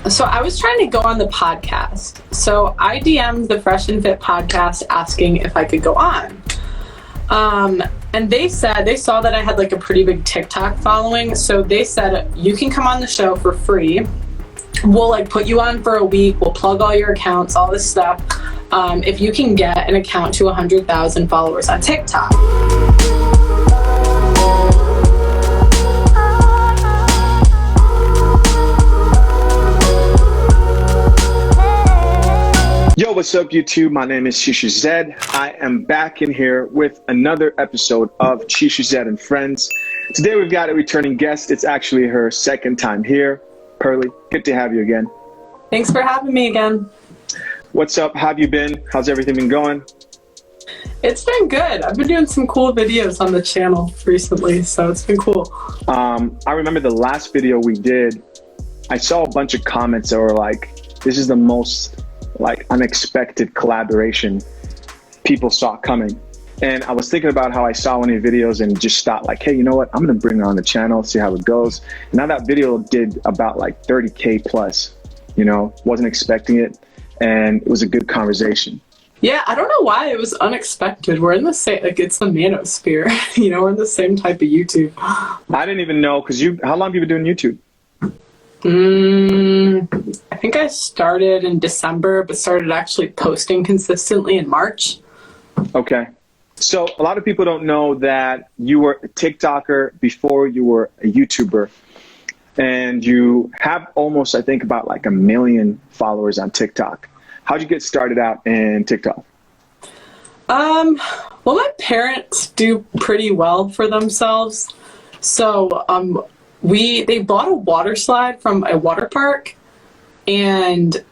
So I was trying to go on the podcast. So I DM'd the Fresh and Fit podcast asking if I could go on. And they said, they saw that I had like a pretty big TikTok following. So they said, you can come on the show for free. We'll like put you on for a week. We'll plug all your accounts, all this stuff. If you can get an account to 100,000 followers on TikTok. Yo, what's up, YouTube? My name is Chisha Zed. I am back in here with another episode of Chisha Zed and Friends. Today we've got a returning guest. It's actually her second time here. Pearly, good to have you again. Thanks for having me again. What's up? How have you been? How's everything been going? It's been good. I've been doing some cool videos on the channel recently, so it's been cool. I remember the last video we did, I saw a bunch of comments that were like, this is the most unexpected collaboration people saw coming. And I was thinking about how I saw one of your videos and just thought like, hey, you know what? I'm gonna bring her on the channel, see how it goes. And now that video did about like 30K plus, wasn't expecting it. And it was a good conversation. Yeah, I don't know why it was unexpected. We're in the same, it's the Manosphere, we're in the same type of YouTube. I didn't even know, how long have you been doing YouTube? I think I started in December, but started actually posting consistently in March. Okay. So a lot of people don't know that you were a TikToker before you were a YouTuber. And you have almost, I think, about like 1 million followers on TikTok. How'd you get started out in TikTok? Well, my parents do pretty well for themselves. So, they bought a water slide from a water park, and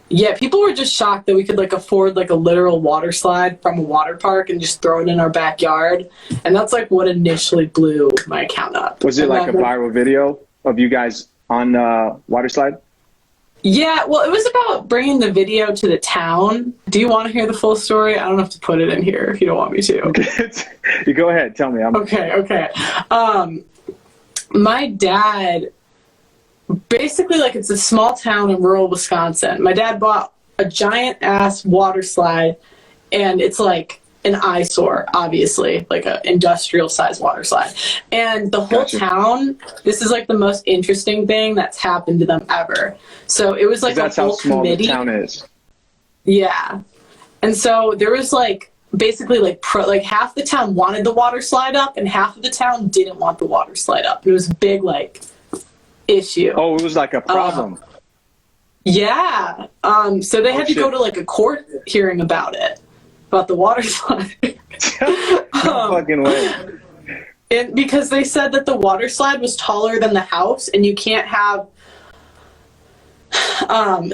yeah, people were just shocked that we could like afford like a literal water slide from a water park and just throw it in our backyard. And that's like what initially blew my account up. Was it like a viral video of you guys on the water slide? Yeah, well, it was about bringing the video to the town. Do you want to hear the full story? I don't have to put it in here if you don't want me to. You go ahead, tell me. Okay. My dad, basically, like, it's a small town in rural Wisconsin. My dad bought a giant ass water slide, and it's like an eyesore, obviously, like an industrial sized water slide. And the whole town, this is like the most interesting thing that's happened to them ever. So it was like a whole committee. That's how small the town is. Yeah. And so there was like, basically like half the town wanted the water slide up and half of the town didn't want the water slide up. And it was a big like issue. Oh, it was like a problem. Yeah. So they had to go to like a court hearing about the water slide. No fucking way. And because they said that the water slide was taller than the house, and you can't have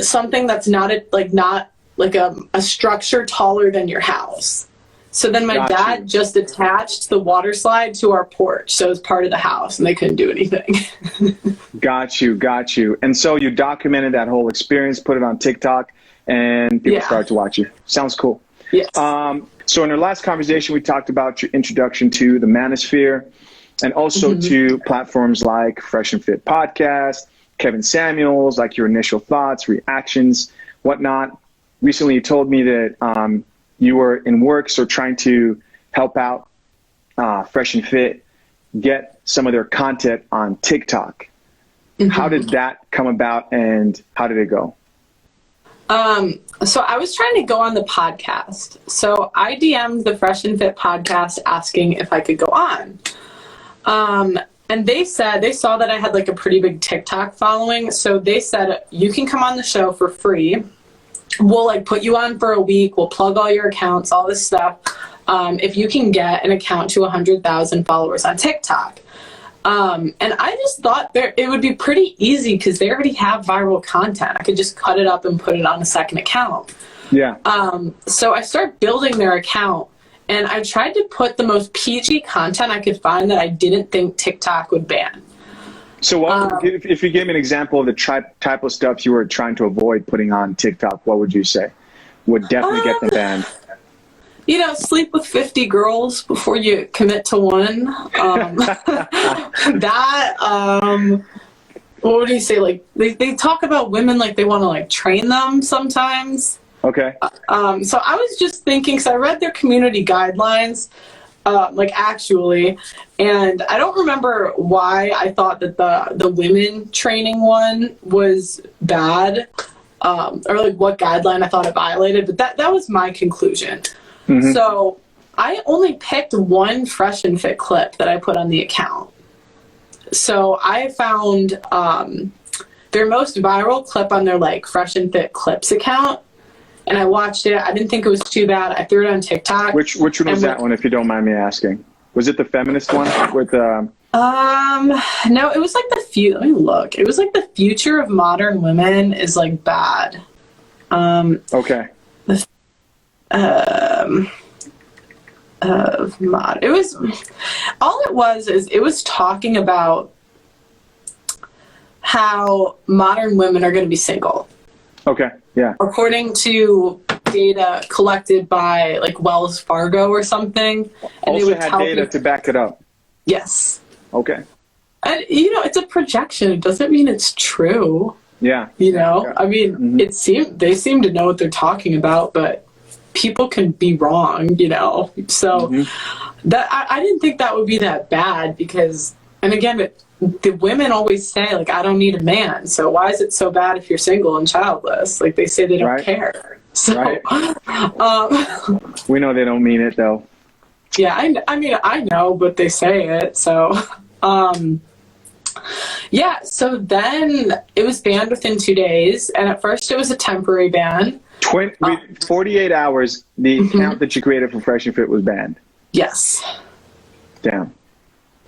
something that's not a structure taller than your house. So then my dad just attached the water slide to our porch, so it was part of the house, and they couldn't do anything. Got you. And so you documented that whole experience, put it on TikTok, and people started to watch you. Sounds cool. Yes. So in our last conversation, we talked about your introduction to the Manosphere and also to platforms like Fresh and Fit Podcast, Kevin Samuels, like your initial thoughts, reactions, whatnot. Recently, you told me that you were in works or trying to help out Fresh and Fit get some of their content on TikTok. How did that come about, and how did it go? So I was trying to go on the podcast. So I DM'd the Fresh and Fit podcast asking if I could go on. And they said, they saw that I had like a pretty big TikTok following. So they said, you can come on the show for free. We'll like put you on for a week. We'll plug all your accounts, all this stuff. If you can get an account to 100,000 followers on TikTok. And I just thought it would be pretty easy because they already have viral content. I could just cut it up and put it on a second account. Yeah. So I started building their account, and I tried to put the most PG content I could find that I didn't think TikTok would ban. So if you gave me an example of the type of stuff you were trying to avoid putting on TikTok, what would you say would definitely get them banned? Sleep with 50 girls before you commit to one. what do you say? Like they talk about women like they want to like train them sometimes. Okay. So I was just thinking, so I read their community guidelines, like actually, and I don't remember why I thought that the women training one was bad, or like what guideline I thought it violated, but that was my conclusion. Mm-hmm. So I only picked one Fresh and Fit clip that I put on the account. So I found their most viral clip on their like Fresh and Fit Clips account. And I watched it. I didn't think it was too bad. I threw it on TikTok. Which one was that one, if you don't mind me asking? Was it the feminist one with no, it was like let me look. It was like the future of modern women is like bad. Okay. It was talking about how modern women are going to be single. Okay. Yeah. According to data collected by like Wells Fargo or something. And also had data to back it up. Yes. Okay. And it's a projection. It doesn't mean it's true. Yeah. Yeah. I mean, mm-hmm. They seem to know what they're talking about, but people can be wrong, So mm-hmm. that I didn't think that would be that bad because, and again, the women always say, like, I don't need a man. So why is it so bad if you're single and childless? Like, they say they don't care. So, we know they don't mean it, though. Yeah, I mean, I know, but they say it. So, so then it was banned within 2 days. And at first it was a temporary ban. 48 hours, the mm-hmm. account that you created for Fresh and Fit was banned. Yes. Damn.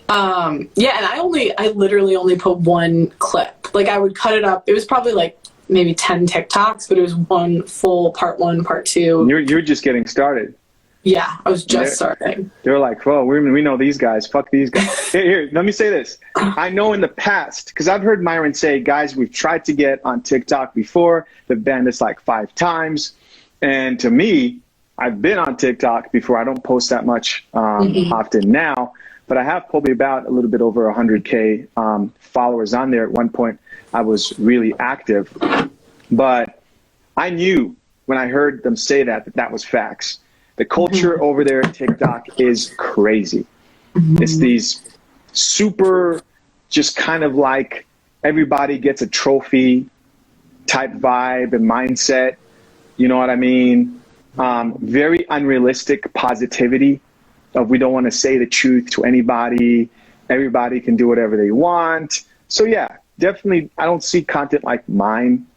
And I literally only put one clip. Like I would cut it up. It was probably like maybe 10 TikToks, but it was one full part 1, part 2. You're just getting started. Yeah, I was just starting. They're like, well, we know these guys. Fuck these guys. Here, let me say this. I know in the past, because I've heard Myron say, guys, we've tried to get on TikTok before. They've banned us like 5 times. And to me, I've been on TikTok before. I don't post that much mm-hmm. often now. But I have probably about a little bit over 100K followers on there. At one point, I was really active. But I knew when I heard them say that was facts. The culture mm-hmm. over there at TikTok is crazy. Mm-hmm. It's these super, just kind of like everybody gets a trophy type vibe and mindset. You know what I mean? Very unrealistic positivity. We don't want to say the truth to anybody. Everybody can do whatever they want. So yeah, definitely I don't see content like mine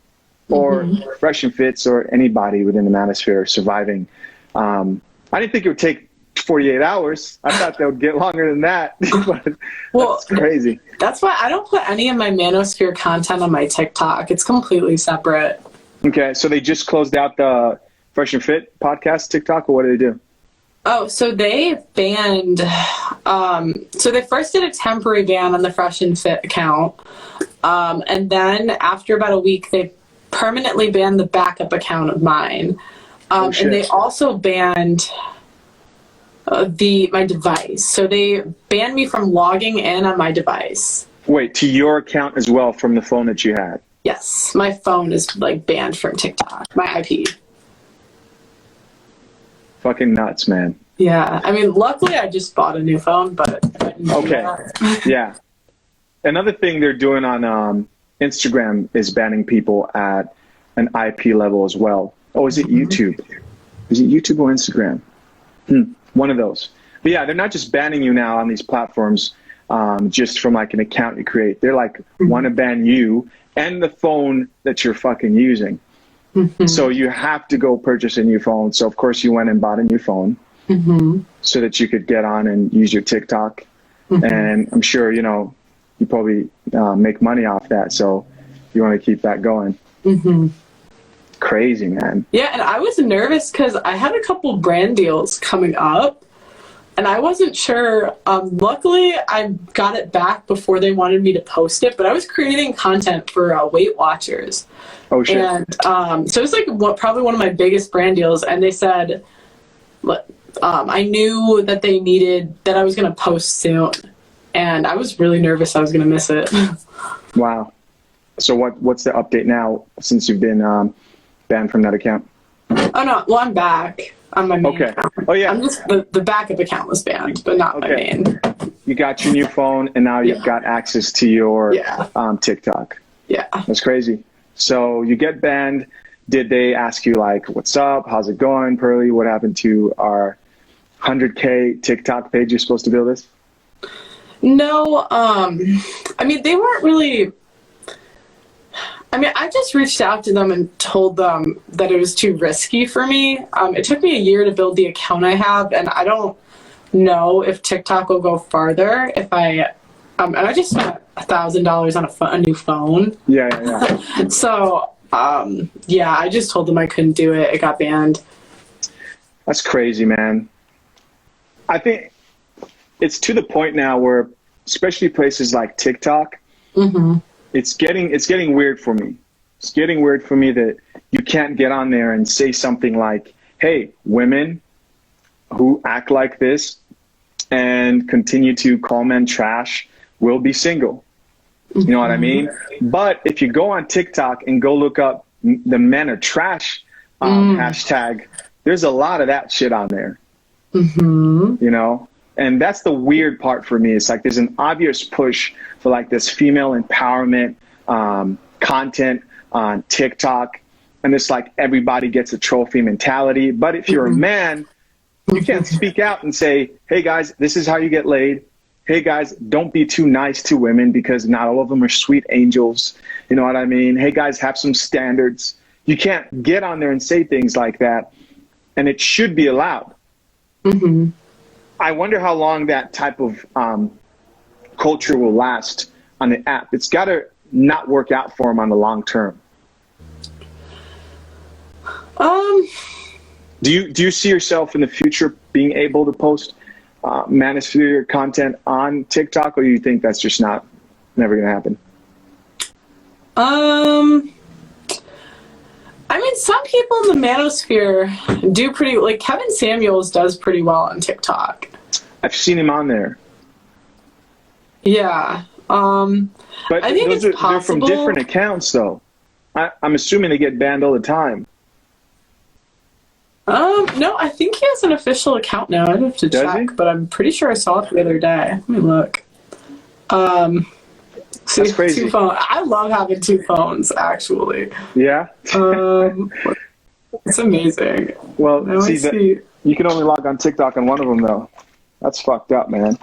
or mm-hmm. Fresh and Fits or anybody within the Manosphere surviving. I didn't think it would take 48 hours. I thought they would get longer than that. But that's crazy. That's why I don't put any of my Manosphere content on my TikTok. It's completely separate. Okay, so they just closed out the Fresh and Fit podcast TikTok, or what did they do? Oh, so they banned, so they first did a temporary ban on the Fresh and Fit account. And then after about a week, they permanently banned the backup account of mine. And they also banned my device. So they banned me from logging in on my device. Wait, to your account as well from the phone that you had? Yes, my phone is like banned from TikTok, my IP. Fucking nuts, man. Yeah, I mean, luckily I just bought a new phone, but... Okay, yeah. Another thing they're doing on Instagram is banning people at an IP level as well. Oh, is it YouTube? Is it YouTube or Instagram? One of those. But yeah, they're not just banning you now on these platforms just from like an account you create. They're like, want to ban you and the phone that you're fucking using. Mm-hmm. So you have to go purchase a new phone. So of course you went and bought a new phone mm-hmm. so that you could get on and use your TikTok. Mm-hmm. And I'm sure, you probably make money off that. So you want to keep that going. Mm-hmm. Crazy, man. Yeah, and I was nervous because I had a couple brand deals coming up and I wasn't sure. Luckily, I got it back before they wanted me to post it, but I was creating content for Weight Watchers. Oh, shit. And so it was like probably one of my biggest brand deals. And they said, I knew that they needed, that I was going to post soon. And I was really nervous I was going to miss it. Wow. So what's the update now since you've been banned from that account? Oh no, well I'm back on my main account. Oh yeah. I'm just the backup account was banned, but not my main. You got your new phone and now you've got access to your TikTok. Yeah. That's crazy. So you get banned. Did they ask you like, what's up? How's it going, Pearly? What happened to our 100K TikTok page you're supposed to build this? No, I mean, they weren't really, I mean, I just reached out to them and told them that it was too risky for me. It took me a year to build the account I have, and I don't know if TikTok will go farther if I, and I just spent $1,000 on a new phone. Yeah. So, I just told them I couldn't do it. It got banned. That's crazy, man. I think it's to the point now where, especially places like TikTok, it's getting weird for me. It's getting weird for me that you can't get on there and say something like, hey, women who act like this and continue to call men trash will be single. You know what I mean? But if you go on TikTok and go look up the men are trash hashtag, there's a lot of that shit on there. You know? And that's the weird part for me. It's like there's an obvious push for like this female empowerment content on TikTok. And it's like everybody gets a trophy mentality. But if you're a man, you can't speak out and say, hey guys, this is how you get laid. Hey guys, don't be too nice to women because not all of them are sweet angels. You know what I mean? Hey guys, have some standards. You can't get on there and say things like that. And it should be allowed. I wonder how long that type of culture will last on the app. It's got to not work out for them on the long term. Do you see yourself in the future being able to post Manosphere content on TikTok, or do you think that's just never going to happen? I mean, some people in the Manosphere do pretty, like Kevin Samuels does pretty well on TikTok. I've seen him on there. Yeah. But I think it's possible. They're from different accounts, though. I'm assuming they get banned all the time. No, I think he has an official account now. I'd have to check, but I'm pretty sure I saw it the other day. Let me look. That's crazy. Two phones. I love having two phones, actually. Yeah? It's amazing. Well, see, you can only log on TikTok on one of them, though. That's fucked up, man.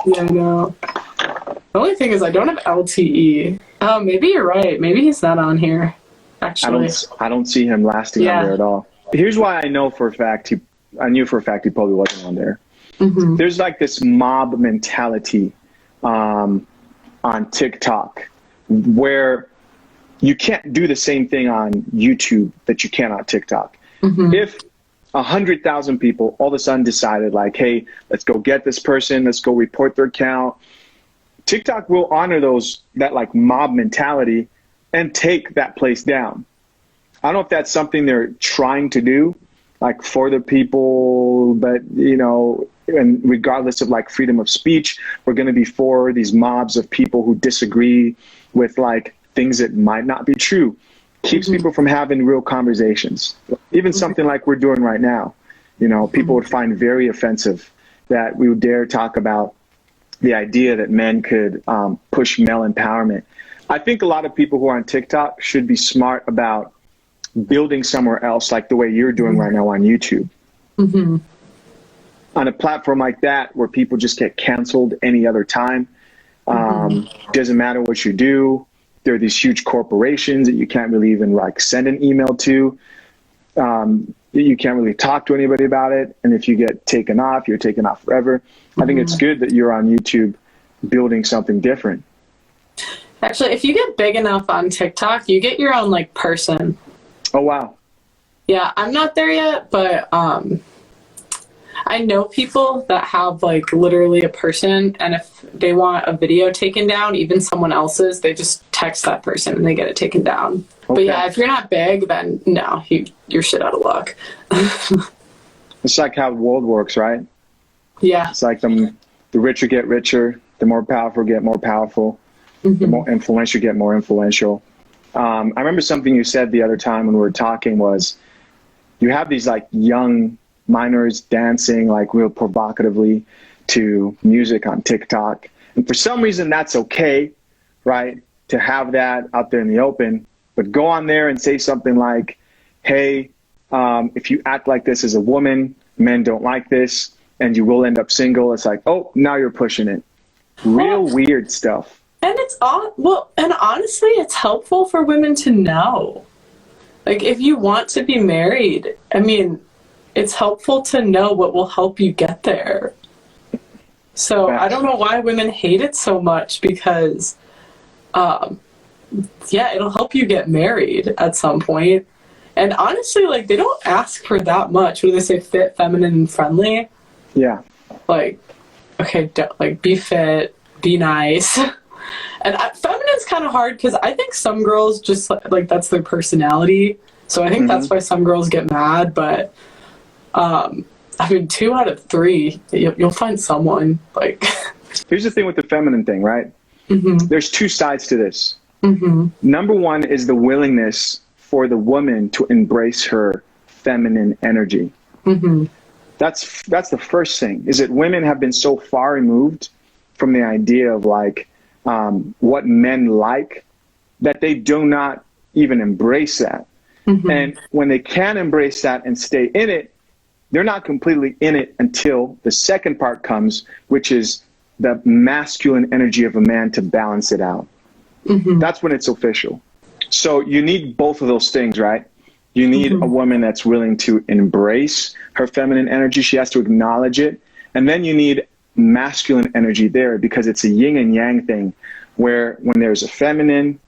Yeah, I know. The only thing is I don't have LTE. Oh, maybe you're right. Maybe he's not on here, actually. I don't see him lasting on there at all. Here's why I know for a fact I knew for a fact he probably wasn't on there. There's like this mob mentality on TikTok where you can't do the same thing on YouTube that you can on TikTok. If 100,000 people all of a sudden decided like, hey, let's go get this person, let's go report their account, TikTok will honor that like mob mentality and take that place down. I don't know if that's something they're trying to do, like for the people, but you know, and regardless of like freedom of speech, we're going to be for these mobs of people who disagree with like things that might not be true. Keeps people from having real conversations. Even something like we're doing right now, you know, people would find very offensive that we would dare talk about the idea that men could push male empowerment. I think a lot of people who are on TikTok should be smart about building somewhere else, like the way you're doing right now on YouTube. On a platform like that where people just get canceled any other time, doesn't matter what you do. There are these huge corporations that you can't really even like send an email to. You can't really talk to anybody about it. And if you get taken off, you're taken off forever. I think it's good that you're on YouTube building something different. Actually, if you get big enough on TikTok, you get your own like person. Oh, wow. Yeah, I'm not there yet, but I know people that have like literally a person, and if they want a video taken down, even someone else's, they just text that person and they get it taken down. Okay. But yeah, if you're not big, then no, you're shit out of luck. It's like how the world works, right? Yeah. It's like the richer get richer, the more powerful get more powerful. The more influential you get, more influential. I remember something you said the other time when we were talking was, you have these like young minors dancing like real provocatively to music on TikTok. And for some reason that's okay, right? To have that out there in the open, but go on there and say something like, hey, if you act like this as a woman, men don't like this, and you will end up single. It's like, oh, now you're pushing it. Real weird stuff. And it's and honestly, it's helpful for women to know. Like, if you want to be married, I mean, it's helpful to know what will help you get there. So I don't know why women hate it so much, because, it'll help you get married at some point. And honestly, like, they don't ask for that much. What do they say? Fit, feminine, and friendly? Yeah. Like, okay, be fit, be nice. And feminine's kind of hard, because I think some girls just, like, that's their personality. So I think that's why some girls get mad. But, I mean, 2 out of 3, you'll find someone, like... Here's the thing with the feminine thing, right? There's 2 sides to this. Number 1 is the willingness for the woman to embrace her feminine energy. That's the first thing, is that women have been so far removed from the idea of like what men like, that they do not even embrace that. And when they can embrace that and stay in it, they're not completely in it until the second part comes, which is the masculine energy of a man to balance it out. That's when it's official. So you need both of those things, right? You need a woman that's willing to embrace her feminine energy. She has to acknowledge it. And then you need masculine energy there, because it's a yin and yang thing, where when there's a feminine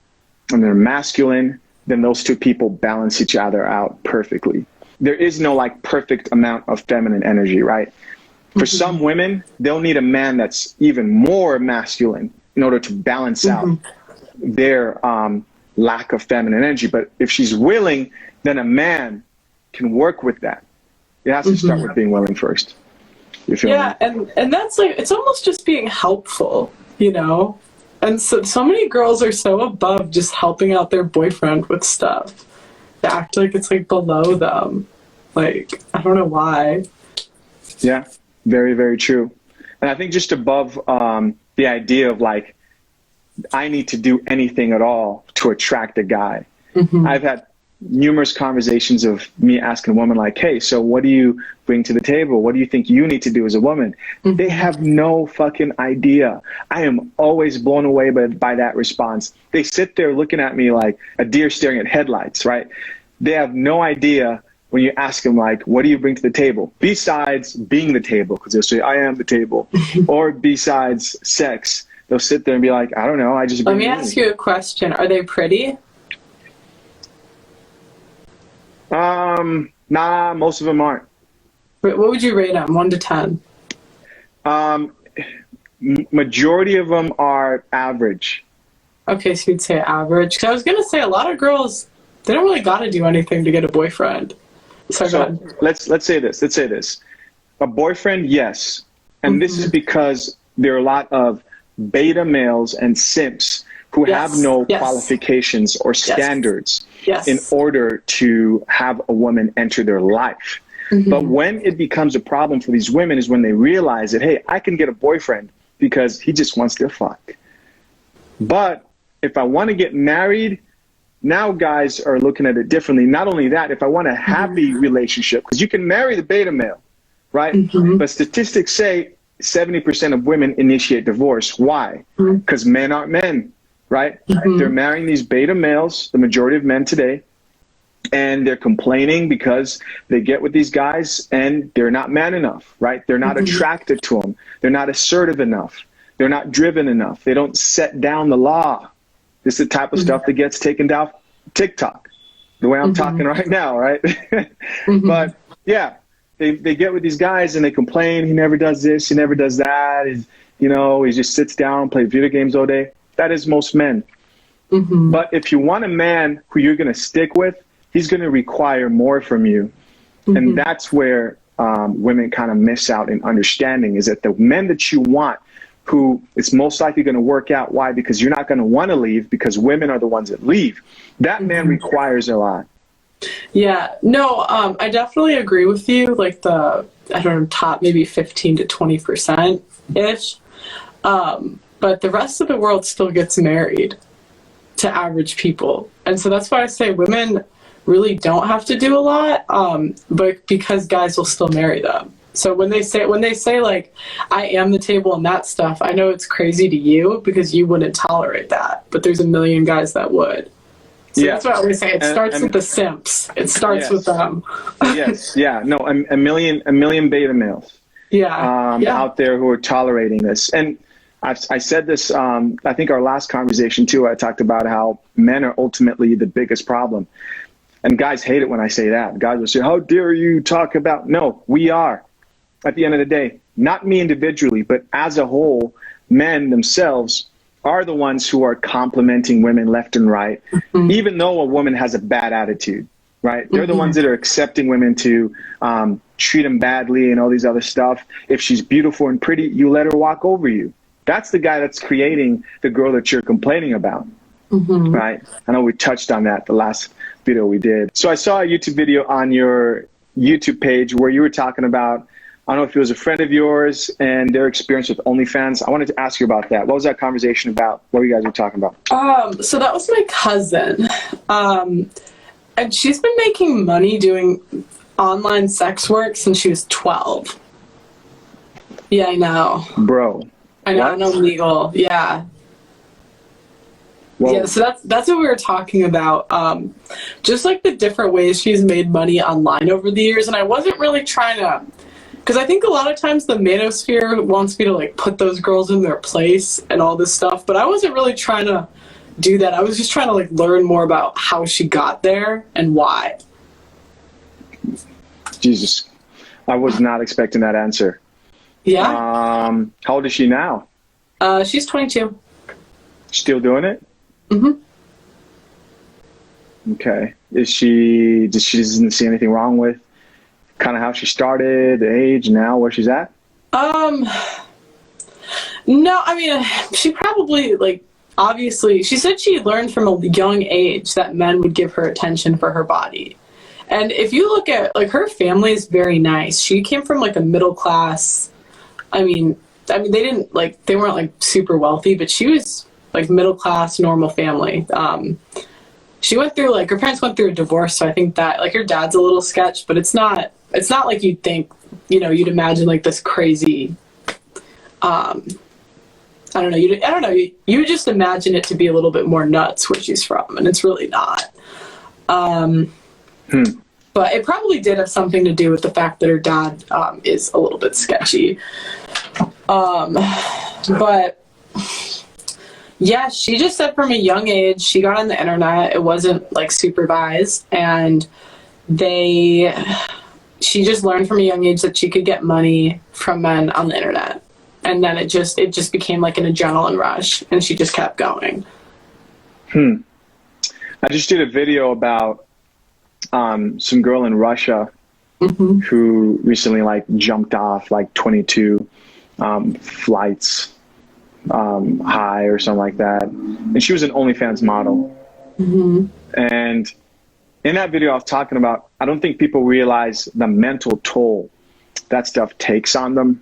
and they're masculine, then those 2 people balance each other out perfectly. There is no like perfect amount of feminine energy, right? For some women, they'll need a man that's even more masculine in order to balance out their lack of feminine energy. But if she's willing, then a man can work with that. It has to start with being willing first. You feel me? and that's like, it's almost just being helpful, you know? And so many girls are so above just helping out their boyfriend with stuff. They act like it's like below them. Like, I don't know why. Yeah, very, very true. And I think just above the idea of like, I need to do anything at all to attract a guy. I've had numerous conversations of me asking a woman like, hey, so what do you bring to the table? What do you think you need to do as a woman? They have no fucking idea. I am always blown away by that response. They sit there looking at me like a deer staring at headlights, right? They have no idea when you ask them like, what do you bring to the table? Besides being the table, because they'll say, I am the table. Or besides sex. They'll sit there and be like, I don't know, I just bring Let me ask you a question. Are they pretty? Nah, most of them aren't. What would you rate them, 1 to 10? Majority of them are average. Okay, so you'd say average. Because I was gonna say, a lot of girls, they don't really gotta do anything to get a boyfriend. So let's say this. A boyfriend, yes. And this is because there are a lot of beta males and simps who have no qualifications or standards in order to have a woman enter their life. But when it becomes a problem for these women is when they realize that, hey, I can get a boyfriend because he just wants to fuck. But if I want to get married, now guys are looking at it differently. Not only that, if I want a happy relationship, because you can marry the beta male, right? But statistics say 70% of women initiate divorce. Why? Because men aren't men, right? They're marrying these beta males, the majority of men today, and they're complaining because they get with these guys and they're not man enough, right? They're not attracted to them. They're not assertive enough. They're not driven enough. They don't set down the law. This is the type of stuff that gets taken down TikTok, the way I'm talking right now, right? But yeah, they get with these guys and they complain. He never does this. He never does that. He just sits down, plays video games all day. That is most men. But if you want a man who you're going to stick with, he's going to require more from you. And that's where women kind of miss out in understanding, is that the men that you want who it's most likely going to work out. Why? Because you're not going to want to leave, because women are the ones that leave. That man requires a lot. Yeah, no, I definitely agree with you. Like I don't know, top maybe 15 to 20% ish. But the rest of the world still gets married to average people. And so that's why I say women really don't have to do a lot, but because guys will still marry them. So when they say like, I am the table and that stuff, I know it's crazy to you because you wouldn't tolerate that, but there's a million guys that would. So that's what I always say. It starts with the simps. It starts with them. Yes. Yeah. No, a million beta males. Out there who are tolerating this. And I said this, I think our last conversation too, I talked about how men are ultimately the biggest problem. And guys hate it when I say that. Guys will say, how dare you talk about, no, we are. At the end of the day, not me individually, but as a whole, men themselves are the ones who are complimenting women left and right, even though a woman has a bad attitude, right? They're the ones that are accepting women to treat them badly and all these other stuff. If she's beautiful and pretty, you let her walk over you. That's the guy that's creating the girl that you're complaining about, right? I know we touched on that the last video we did. So I saw a YouTube video on your YouTube page where you were talking about, I don't know if it was a friend of yours and their experience with OnlyFans. I wanted to ask you about that. What was that conversation about? What were you guys were talking about? So that was my cousin. And she's been making money doing online sex work since she was 12. Yeah, I know. Bro. I know, I'm illegal. Yeah. Whoa. Yeah, so that's what we were talking about. Just like the different ways she's made money online over the years. And I wasn't really trying to, because I think a lot of times the Manosphere wants me to like put those girls in their place and all this stuff. But I wasn't really trying to do that. I was just trying to like learn more about how she got there and why. Jesus, I was not expecting that answer. Yeah. How old is she now? She's 22. Still doing it? Mm-hmm. Okay. She doesn't see anything wrong with kind of how she started, the age, now where she's at? No, I mean, she probably, like, obviously, she said she learned from a young age that men would give her attention for her body. And if you look at, like, her family is very nice. She came from, like, a middle class, I mean, they didn't, like, they weren't, like, super wealthy, but she was, like, middle class, normal family. She went through, like, her parents went through a divorce, so I think that, like, her dad's a little sketch, but it's not like you'd think, you know, you'd imagine, like, this crazy, I don't know, you would just imagine it to be a little bit more nuts where she's from, and it's really not. But it probably did have something to do with the fact that her dad is a little bit sketchy. But yeah, she just said from a young age, she got on the internet. It wasn't like supervised, and she just learned from a young age that she could get money from men on the internet. And then it just became like an adrenaline rush, and she just kept going. I just did a video about some girl in Russia who recently like jumped off like 22 flights high or something like that. And she was an OnlyFans model. And in that video I was talking about, I don't think people realize the mental toll that stuff takes on them.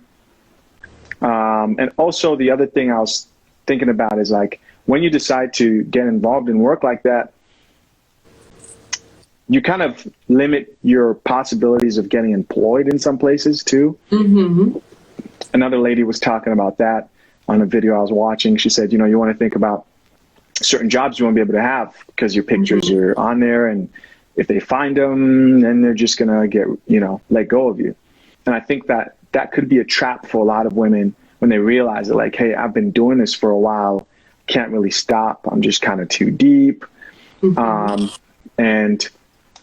And also the other thing I was thinking about is like, when you decide to get involved in work like that, you kind of limit your possibilities of getting employed in some places too. Another lady was talking about that on a video I was watching. She said, you know, you want to think about certain jobs you won't be able to have because your pictures are on there, and if they find them, then they're just going to get, you know, let go of you. And I think that that could be a trap for a lot of women when they realize that, like, hey, I've been doing this for a while, can't really stop, I'm just kind of too deep. And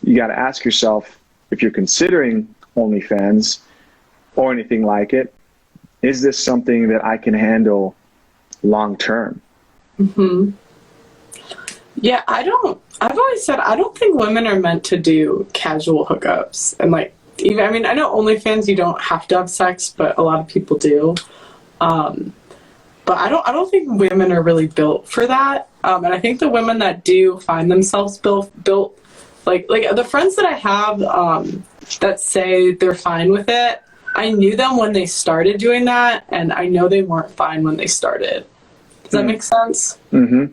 you got to ask yourself, if you're considering OnlyFans or anything like it, is this something that I can handle long term? Yeah, I've always said, I don't think women are meant to do casual hookups. And like, even, I know OnlyFans, you don't have to have sex, but a lot of people do. But I don't think women are really built for that. And I think the women that do find themselves built like the friends that I have that say they're fine with it, I knew them when they started doing that, and I know they weren't fine when they started. Does that make sense? Mm-hmm.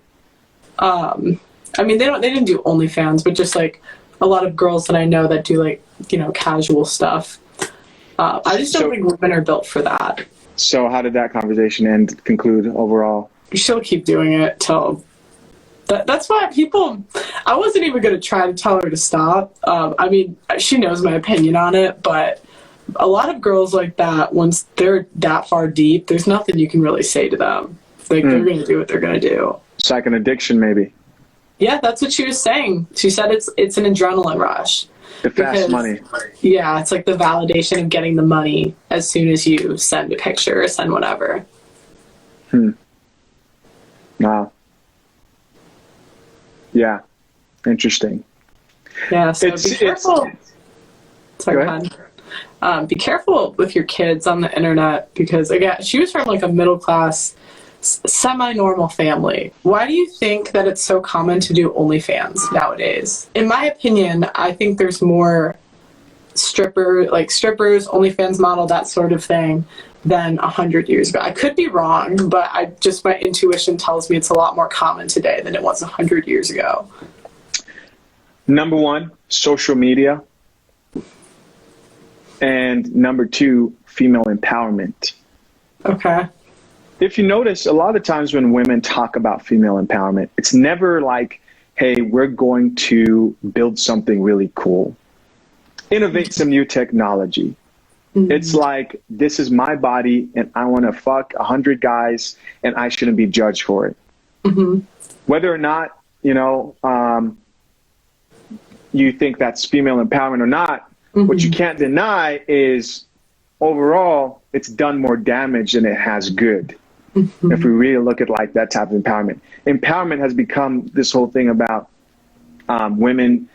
I mean, they didn't do OnlyFans, but just like a lot of girls that I know that do like, you know, casual stuff. I just don't think women are built for that. So how did that conversation conclude overall? She'll keep doing it till... That's why I wasn't even going to try to tell her to stop. I mean, she knows my opinion on it, but a lot of girls like that, once they're that far deep, there's nothing you can really say to them. Like, they're going to do what they're going to do. It's like an addiction, maybe. Yeah, that's what she was saying. She said it's an adrenaline rush. The fast money. Yeah, it's like the validation of getting the money as soon as you send a picture or send whatever. Wow. Yeah. Interesting. Yeah, so be careful. Sorry, go ahead. Be careful with your kids on the internet because, again, she was from like a middle class, semi-normal family. Why do you think that it's so common to do OnlyFans nowadays? In my opinion, I think there's more strippers, OnlyFans model, that sort of thing, than 100 years ago. I could be wrong, but my intuition tells me it's a lot more common today than it was 100 years ago. Number one, social media. And number two, female empowerment. Okay. If you notice, a lot of times when women talk about female empowerment, it's never like, hey, we're going to build something really cool, innovate some new technology. Mm-hmm. It's like, this is my body and I want to fuck 100 guys and I shouldn't be judged for it. Mm-hmm. Whether or not, you know, you think that's female empowerment or not, what you can't deny is overall it's done more damage than it has good. If we really look at like that type of empowerment. Empowerment has become this whole thing about women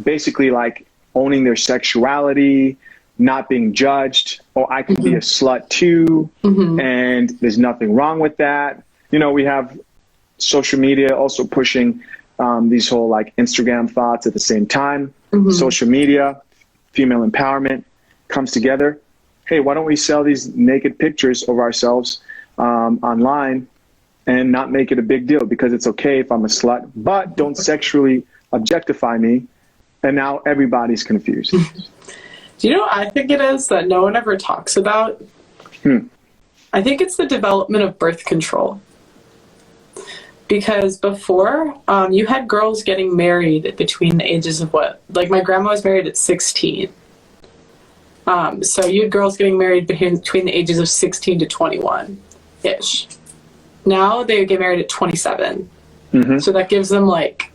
basically like owning their sexuality, not being judged. Oh, I can be a slut too, and there's nothing wrong with that. You know, we have social media also pushing these whole like Instagram thoughts at the same time. Social media, female empowerment comes together. Hey, why don't we sell these naked pictures of ourselves online and not make it a big deal because it's okay if I'm a slut, but don't sexually objectify me. And now everybody's confused. Do you know what I think it is that no one ever talks about? I think it's the development of birth control. Because before, you had girls getting married between the ages of what? Like my grandma was married at 16. So you had girls getting married between the ages of 16 to 21-ish. Now they get married at 27. So that gives them like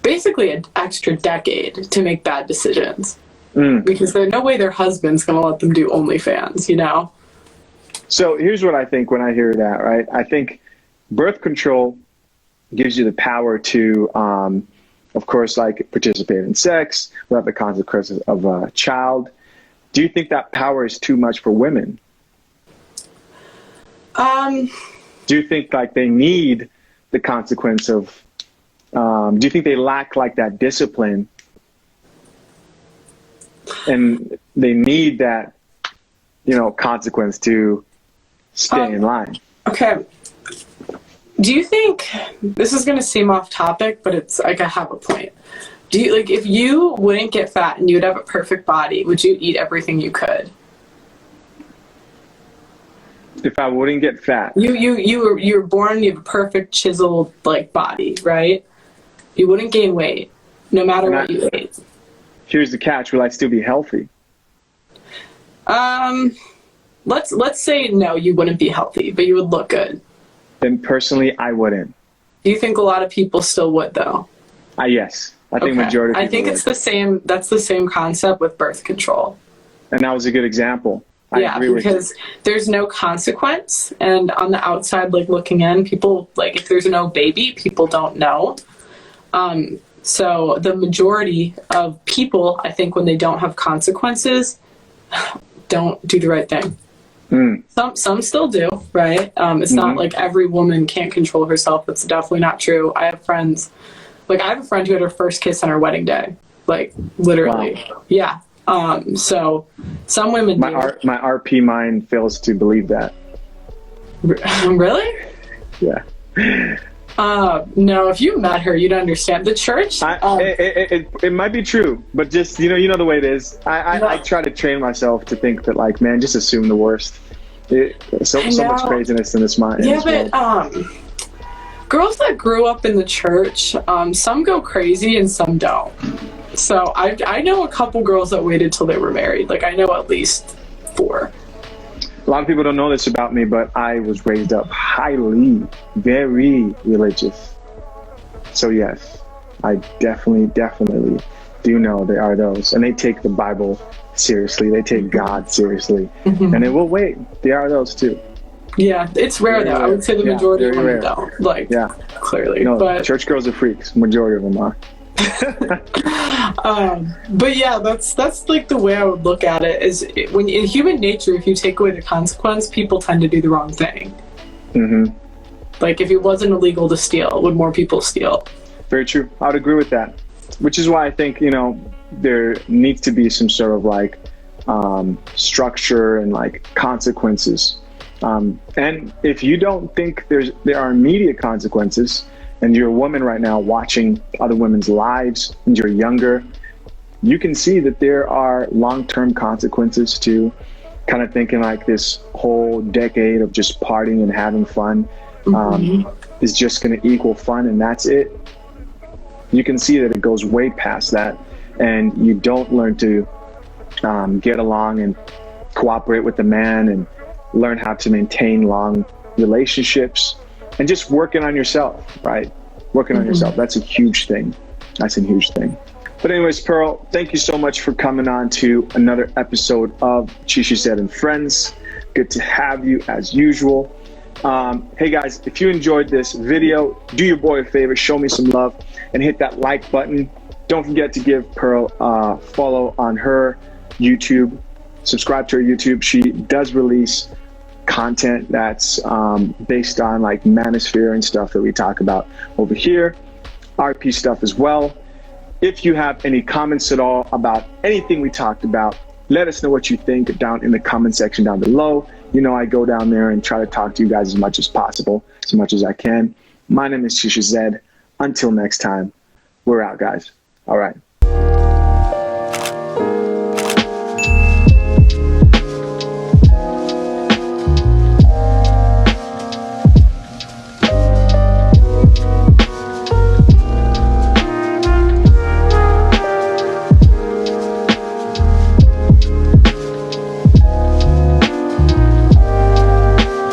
basically an extra decade to make bad decisions. Because there's no way their husband's going to let them do OnlyFans, you know? So here's what I think when I hear that, right? I think birth control gives you the power to, of course, like participate in sex without the consequences of a child. Do you think that power is too much for women? Do you think like they need the consequence of, do you think they lack like that discipline and they need that, you know, consequence to stay in line? Okay. Do you think, this is going to seem off topic, but it's like I have a point. Do you, like, if you wouldn't get fat and you'd have a perfect body, would you eat everything you could? If I wouldn't get fat. You were born, you have a perfect chiseled like body, right? You wouldn't gain weight, no matter what you ate. Here's the catch, will I still be healthy? Let's say no, you wouldn't be healthy, but you would look good. Then personally, I wouldn't. Do you think a lot of people still would though? Yes. I think majority of people I think it's would. the same, that's the same concept with birth control. And that was a good example. I agree because there's no consequence, and on the outside, like looking in, people like if there's no baby, people don't know. So the majority of people, I think, when they don't have consequences, don't do the right thing. Some still do, right? It's not like every woman can't control herself. That's definitely not true. I have friends, like I have a friend who had her first kiss on her wedding day, like literally. Wow. Yeah. So some women my RP mind fails to believe that. Really? Yeah. No, if you met her, you'd understand. The church. It might be true, but just you know the way it is. I try to train myself to think that, like, man, just assume the worst. So much craziness in this mind. Yeah, but girls that grew up in the church, some go crazy and some don't. So I know a couple girls that waited till they were married. Like I know at least 4. A lot of people don't know this about me, but I was raised up highly, very religious. So yes, I definitely do know there are those. And they take the Bible seriously. They take God seriously. And they will wait. There are those too. Yeah, it's rare though. I would say the majority of women don't. Like, clearly. No, but church girls are freaks. Majority of them are. But yeah, that's like the way I would look at it is when in human nature, if you take away the consequence, people tend to do the wrong thing. Like if it wasn't illegal to steal, would more people steal? Very true. I would agree with that, which is why I think there needs to be some sort of like structure and like consequences, and if you don't think there are immediate consequences, and you're a woman right now watching other women's lives and you're younger, you can see that there are long-term consequences to kind of thinking like this whole decade of just partying and having fun is just going to equal fun and that's it. You can see that it goes way past that, and you don't learn to get along and cooperate with the man and learn how to maintain long relationships. And just working on yourself, right? Working on yourself. That's a huge thing. That's a huge thing. But anyways, Pearl, thank you so much for coming on to another episode of Chisha Zed and Friends. Good to have you as usual. Hey guys, if you enjoyed this video, do your boy a favor, show me some love and hit that like button. Don't forget to give Pearl a follow on her YouTube. Subscribe to her YouTube. She does release content that's based on like Manosphere and stuff that we talk about over here, RP stuff as well. If you have any comments at all about anything we talked about, let us know what you think down in the comment section down below. I go down there and try to talk to you guys as much as possible, as much as I can. My name is Chisha Zed. Until next time, we're out, guys. All right.